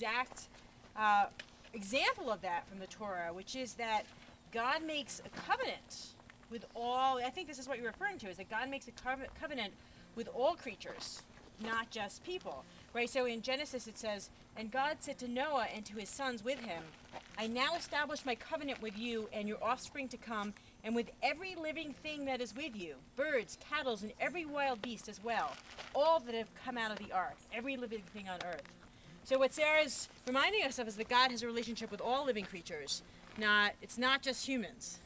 exact example of that from the Torah, which is that God makes a covenant with all, I think this is what you're referring to, is that God makes a covenant with all creatures, not just people, right? So in Genesis it says, "And God said to Noah and to his sons with him, I now establish my covenant with you and your offspring to come, and with every living thing that is with you, birds, cattle, and every wild beast as well, all that have come out of the ark, every living thing on earth." So what Sarah's reminding us of is that God has a relationship with all living creatures. It's not just humans.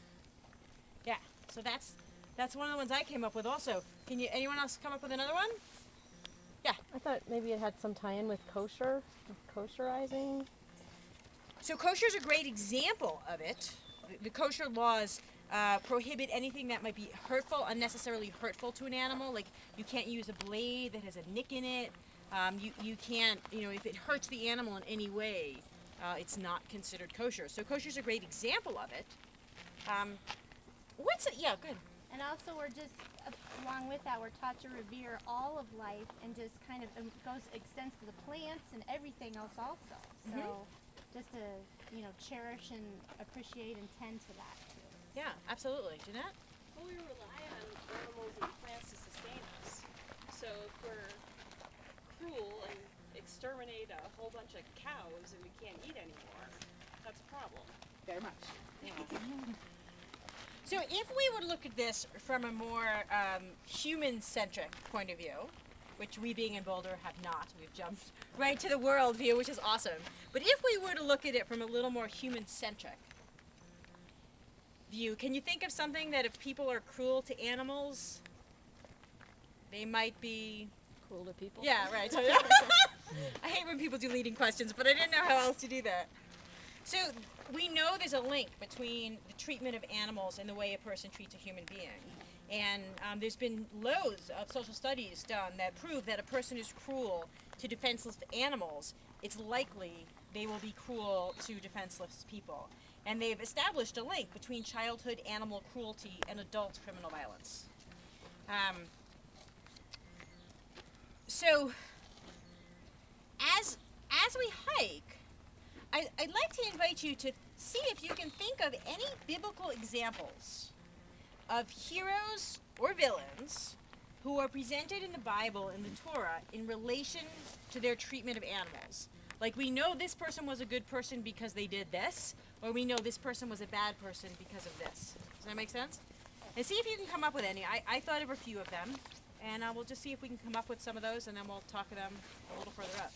Yeah, so that's one of the ones I came up with also. Anyone else come up with another one? Yeah. I thought maybe it had some tie-in with kosher, kosherizing. So kosher is a great example of it. The kosher laws prohibit anything that might be hurtful, unnecessarily hurtful to an animal. Like you can't use a blade that has a nick in it. You can't, if it hurts the animal in any way, it's not considered kosher. So kosher is a great example of it. Yeah, good. And also we're just, along with that, we're taught to revere all of life and just kind of extends to the plants and everything else also. So just to, cherish and appreciate and tend to that too. Yeah, absolutely. Jeanette? Well, we rely on animals and plants to sustain us. So if we're cruel and exterminate a whole bunch of cows and we can't eat anymore, that's a problem. Very much. Yeah. So if we would look at this from a more human-centric point of view, which we being in Boulder have not, we've jumped right to the world view, which is awesome. But if we were to look at it from a little more human-centric view, can you think of something that if people are cruel to animals, they might be Cruel to people. Yeah, right. So, I hate when people do leading questions, but I didn't know how else to do that. So we know there's a link between the treatment of animals and the way a person treats a human being. And there's been loads of social studies done that prove that a person is cruel to defenseless animals, it's likely they will be cruel to defenseless people. And they've established a link between childhood animal cruelty and adult criminal violence. So, as we hike, I'd like to invite you to see if you can think of any biblical examples of heroes or villains who are presented in the Bible, in the Torah, in relation to their treatment of animals. Like we know this person was a good person because they did this, or we know this person was a bad person because of this. Does that make sense? And see if you can come up with any. I thought of a few of them. And we'll just see if we can come up with some of those, and then we'll talk to them a little further up.